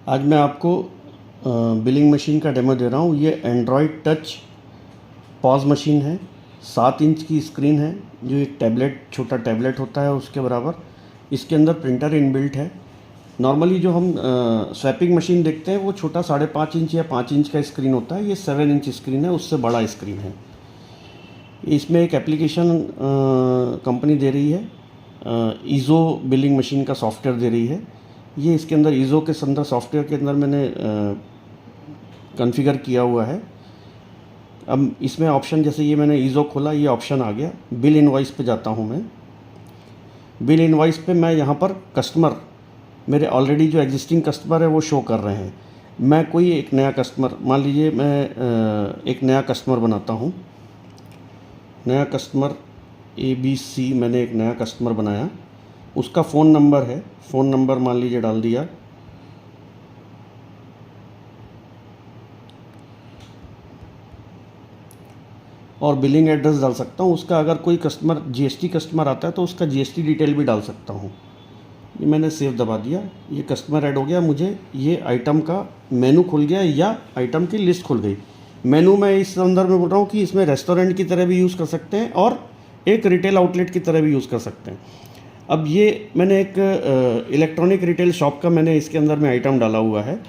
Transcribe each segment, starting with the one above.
आज मैं आपको बिलिंग मशीन का डेमो दे रहा हूँ। ये एंड्रॉयड टच पॉज मशीन है। 7 इंच की स्क्रीन है, जो एक टैबलेट, छोटा टैबलेट होता है उसके बराबर। इसके अंदर प्रिंटर इनबिल्ट है। नॉर्मली जो हम स्वैपिंग मशीन देखते हैं वो छोटा 5.5 इंच या 5 इंच का स्क्रीन होता है। ये 7 इंच स्क्रीन है, उससे बड़ा स्क्रीन है। इसमें एक एप्लीकेशन कंपनी दे रही है, ईज़ो बिलिंग मशीन का सॉफ्टवेयर दे रही है। ये इसके अंदर ईज़ो के अंदर सॉफ्टवेयर के अंदर मैंने कॉन्फ़िगर किया हुआ है। अब इसमें ऑप्शन, जैसे ये मैंने ईज़ो खोला, ये ऑप्शन आ गया। बिल इनवॉइस पे जाता हूँ मैं। बिल इनवॉइस पे मैं यहाँ पर कस्टमर, मेरे ऑलरेडी जो एग्जिस्टिंग कस्टमर है वो शो कर रहे हैं। मैं कोई एक नया कस्टमर, मान लीजिए मैं एक नया कस्टमर बनाता हूँ। नया कस्टमर ABC, मैंने एक नया कस्टमर बनाया। उसका फ़ोन नंबर है, फ़ोन नंबर मान लीजिए डाल दिया। और बिलिंग एड्रेस डाल सकता हूँ उसका। अगर कोई कस्टमर GST कस्टमर आता है तो उसका GST डिटेल भी डाल सकता हूँ। ये मैंने सेव दबा दिया, ये कस्टमर ऐड हो गया। मुझे ये आइटम का मेनू खुल गया या आइटम की लिस्ट खुल गई। मेनू में इस संदर्भ में बोल रहा हूँ कि इसमें रेस्टोरेंट की तरह भी यूज़ कर सकते हैं और एक रिटेल आउटलेट की तरह भी यूज़ कर सकते हैं। अब ये मैंने एक इलेक्ट्रॉनिक रिटेल शॉप का मैंने इसके अंदर में आइटम डाला हुआ है।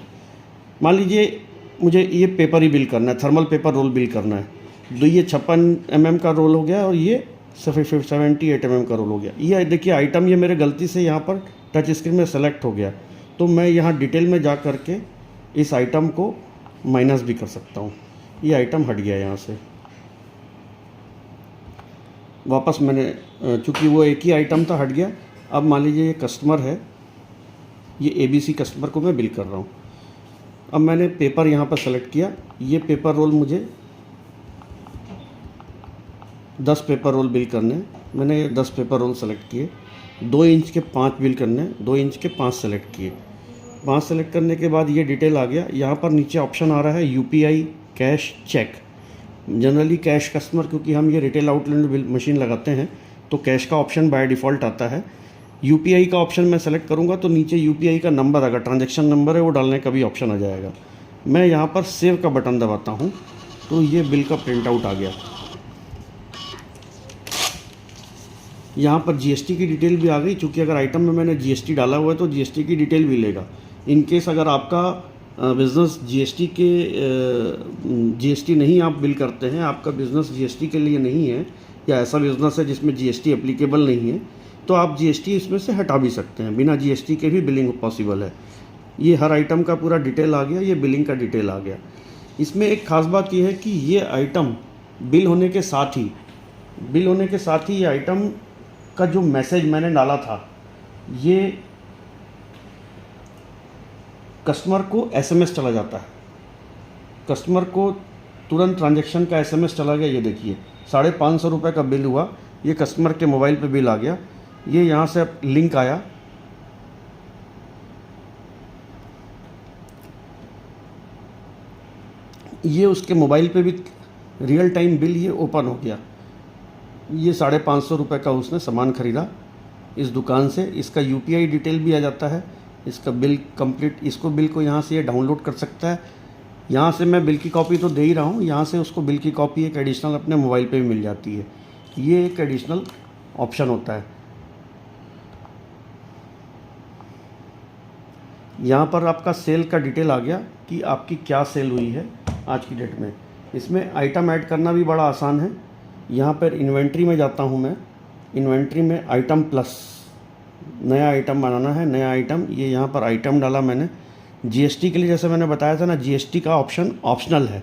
मान लीजिए मुझे ये पेपर ही बिल करना है, थर्मल पेपर रोल बिल करना है। तो ये 56 mm का रोल हो गया और ये 78 mm का रोल हो गया। ये देखिए आइटम, ये मेरे गलती से यहाँ पर टच स्क्रीन में सेलेक्ट हो गया। तो मैं यहाँ डिटेल में जा कर के इस आइटम को माइनस भी कर सकता हूँ। ये आइटम हट गया यहाँ से। वापस मैंने, चूँकि वो एक ही आइटम था, हट गया। अब मान लीजिए ये कस्टमर है, ये ABC कस्टमर को मैं बिल कर रहा हूँ। अब मैंने पेपर यहाँ पर सेलेक्ट किया। ये पेपर रोल मुझे 10 पेपर रोल बिल करने हैं। मैंने 10 पेपर रोल सेलेक्ट किए। 2 इंच के 5 बिल करने, 2 इंच के 5 सेलेक्ट किए। 5 सेलेक्ट करने के बाद ये डिटेल आ गया। यहाँ पर नीचे ऑप्शन आ रहा है UPI, cash, cheque. Generally cash customer, क्योंकि हम ये रिटेल आउटलेट बिल मशीन लगाते हैं तो कैश का ऑप्शन बाय डिफ़ॉल्ट आता है। UPI का ऑप्शन मैं सेलेक्ट करूँगा तो नीचे UPI का नंबर, अगर ट्रांजैक्शन नंबर है वो डालने का भी ऑप्शन आ जाएगा। मैं यहाँ पर सेव का बटन दबाता हूँ तो ये बिल का प्रिंट आउट आ गया। यहाँ पर GST की डिटेल भी आ गई। चूँकि अगर आइटम में मैंने GST डाला हुआ है तो GST की डिटेल भी लेगा। इन केस अगर आपका बिज़नेस GST नहीं आप बिल करते हैं, आपका बिज़नेस GST के लिए नहीं है, या ऐसा बिज़नेस है जिसमें GST एप्लीकेबल नहीं है, तो आप GST इसमें से हटा भी सकते हैं। बिना GST के भी बिलिंग पॉसिबल है। ये हर आइटम का पूरा डिटेल आ गया, ये बिलिंग का डिटेल आ गया। इसमें एक ख़ास बात ये है कि ये आइटम बिल होने के साथ ही ये आइटम का जो मैसेज मैंने डाला था, ये कस्टमर को SMS चला जाता है। कस्टमर को तुरंत ट्रांजैक्शन का SMS चला गया। ये देखिए 550 रुपये का बिल हुआ, ये कस्टमर के मोबाइल पे बिल आ गया। ये यहाँ से लिंक आया, ये उसके मोबाइल पे भी रियल टाइम बिल ये ओपन हो गया। ये 550 रुपये का उसने सामान ख़रीदा इस दुकान से। इसका UPI डिटेल भी आ जाता है, इसका बिल कंप्लीट। इसको बिल को यहाँ से ये डाउनलोड कर सकता है। यहाँ से मैं बिल की कॉपी तो दे ही रहा हूँ, यहाँ से उसको बिल की कॉपी एक एडिशनल अपने मोबाइल पे भी मिल जाती है। ये एक एडिशनल ऑप्शन होता है। यहाँ पर आपका सेल का डिटेल आ गया कि आपकी क्या सेल हुई है आज की डेट में। इसमें आइटम ऐड करना भी बड़ा आसान है। यहाँ पर इन्वेंट्री में जाता हूँ मैं। इन्वेंट्री में आइटम प्लस, नया आइटम बनाना है, नया आइटम। ये यहाँ पर आइटम डाला मैंने। GST के लिए जैसे मैंने बताया था ना, GST का ऑप्शन ऑप्शनल है,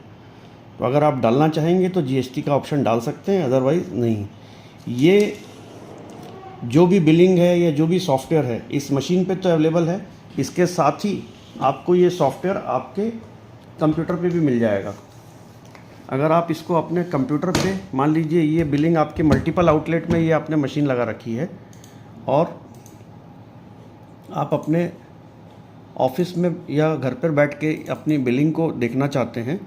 तो अगर आप डालना चाहेंगे तो GST का ऑप्शन डाल सकते हैं, अदरवाइज़ नहीं। ये जो भी बिलिंग है या जो भी सॉफ्टवेयर है इस मशीन पे तो अवेलेबल है। इसके साथ ही आपको ये सॉफ्टवेयर आपके कंप्यूटर पे भी मिल जाएगा। अगर आप इसको अपने कंप्यूटर पे, मान लीजिए ये बिलिंग आपके मल्टीपल आउटलेट में ये आपने मशीन लगा रखी है और आप अपने ऑफिस में या घर पर बैठ के अपनी बिलिंग को देखना चाहते हैं,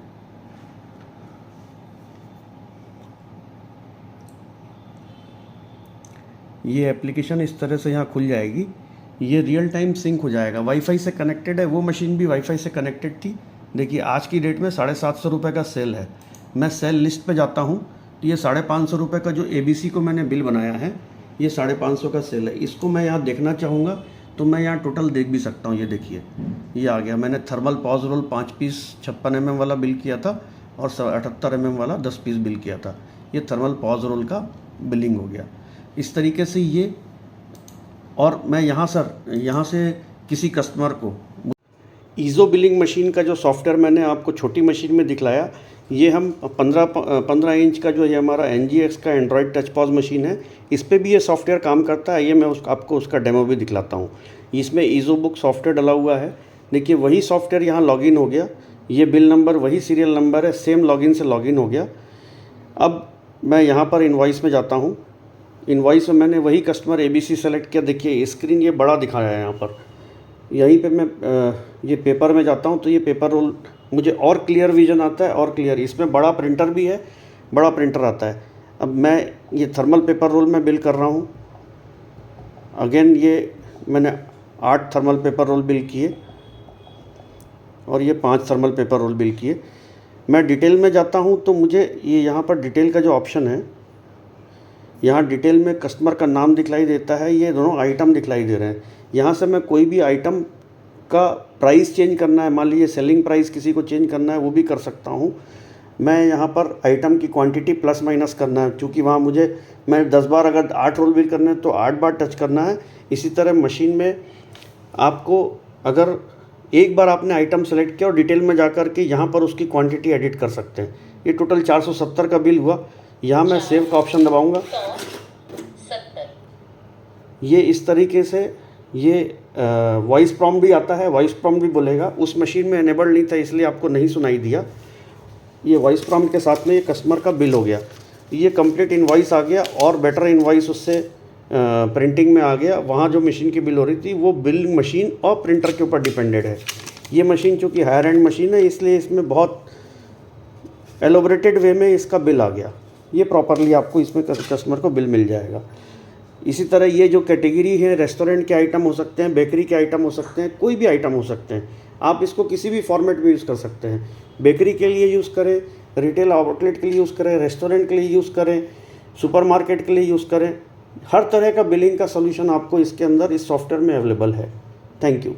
ये एप्लीकेशन इस तरह से यहाँ खुल जाएगी। ये रियल टाइम सिंक हो जाएगा, वाईफाई से कनेक्टेड है, वो मशीन भी वाईफाई से कनेक्टेड थी। देखिए आज की डेट में 750 रुपये का सेल है। मैं सेल लिस्ट पे जाता हूँ तो ये 550 रुपये का जो ABC को मैंने बिल बनाया है, ये 550 का सेल है। इसको मैं यहाँ देखना चाहूँगा तो मैं यहाँ टोटल देख भी सकता हूँ। ये देखिए ये आ गया। मैंने thermal POS roll 5 piece 56 mm वाला बिल किया था और 78 mm वाला 10 पीस बिल किया था। ये थर्मल पॉज रोल का बिलिंग हो गया इस तरीके से ये। और मैं यहाँ से किसी कस्टमर को ईज़ो बिलिंग मशीन का जो सॉफ्टवेयर मैंने आपको छोटी मशीन में दिखलाया, ये हम 15 इंच का जो ये हमारा NGX का एंड्रॉयड टच पॉज मशीन है, इस पर भी ये सॉफ्टवेयर काम करता है। ये मैं आपको उसका डेमो भी दिखलाता हूँ। इसमें ईज़ो बुक सॉफ्टवेयर डला हुआ है। देखिए वही सॉफ्टवेयर यहाँ लॉगिन हो गया, ये बिल नंबर वही सीरियल नंबर है, सेम लॉगिन से लॉगिन हो गया। अब मैं यहाँ पर इनवॉइस में जाता हूँ। इनवॉइस में मैंने वही कस्टमर ABC सेलेक्ट किया। देखिए स्क्रीन ये बड़ा दिखाया है यहाँ पर। यहीं पे मैं ये पेपर में जाता हूँ तो ये पेपर रोल मुझे और क्लियर विजन आता है और क्लियर। इसमें बड़ा प्रिंटर भी है, बड़ा प्रिंटर आता है। अब मैं ये थर्मल पेपर रोल में बिल कर रहा हूँ। अगेन ये मैंने 8 थर्मल पेपर रोल बिल किए और ये 5 थर्मल पेपर रोल बिल किए। मैं डिटेल में जाता हूँ तो मुझे ये यहाँ पर डिटेल का जो ऑप्शन है, यहाँ डिटेल में कस्टमर का नाम दिखलाई देता है, ये दोनों आइटम दिखलाई दे रहे हैं। यहाँ से मैं कोई भी आइटम का प्राइस चेंज करना है, मान लीजिए सेलिंग प्राइस किसी को चेंज करना है, वो भी कर सकता हूँ। मैं यहाँ पर आइटम की क्वांटिटी प्लस माइनस करना है, क्योंकि वहाँ मैं 10 बार अगर 8 रोल बिल करना है तो 8 बार टच करना है। इसी तरह मशीन में आपको अगर एक बार आपने आइटम सेलेक्ट किया और डिटेल में जा कर के यहाँ पर उसकी क्वांटिटी एडिट कर सकते हैं। ये टोटल 470 का बिल हुआ। यहाँ मैं सेव का ऑप्शन दबाऊँगा। ये इस तरीके से ये वॉइस प्रॉम्प्ट भी आता है, वॉइस प्रॉम्प्ट भी बोलेगा। उस मशीन में एनेबल्ड नहीं था इसलिए आपको नहीं सुनाई दिया। ये वॉइस प्रॉम्प्ट के साथ में ये कस्टमर का बिल हो गया। ये कंप्लीट इनवॉइस आ गया और बेटर इनवॉइस उससे प्रिंटिंग में आ गया। वहाँ जो मशीन की बिल हो रही थी वो बिल मशीन और प्रिंटर के ऊपर डिपेंडेड है। ये मशीन चूँकि हायर एंड मशीन है इसलिए इसमें बहुत एलोबरेटेड वे में इसका बिल आ गया। ये प्रॉपरली आपको इसमें कस्टमर को बिल मिल जाएगा। इसी तरह ये जो कैटेगरी है, रेस्टोरेंट के आइटम हो सकते हैं, बेकरी के आइटम हो सकते हैं, कोई भी आइटम हो सकते हैं। आप इसको किसी भी फॉर्मेट में यूज़ कर सकते हैं। बेकरी के लिए यूज़ करें, रिटेल आउटलेट के लिए यूज़ करें, रेस्टोरेंट के लिए यूज़ करें, सुपरमार्केट के लिए यूज़ करें। हर तरह का बिलिंग का सॉल्यूशन आपको इसके अंदर इस सॉफ्टवेयर में अवेलेबल है। Thank you.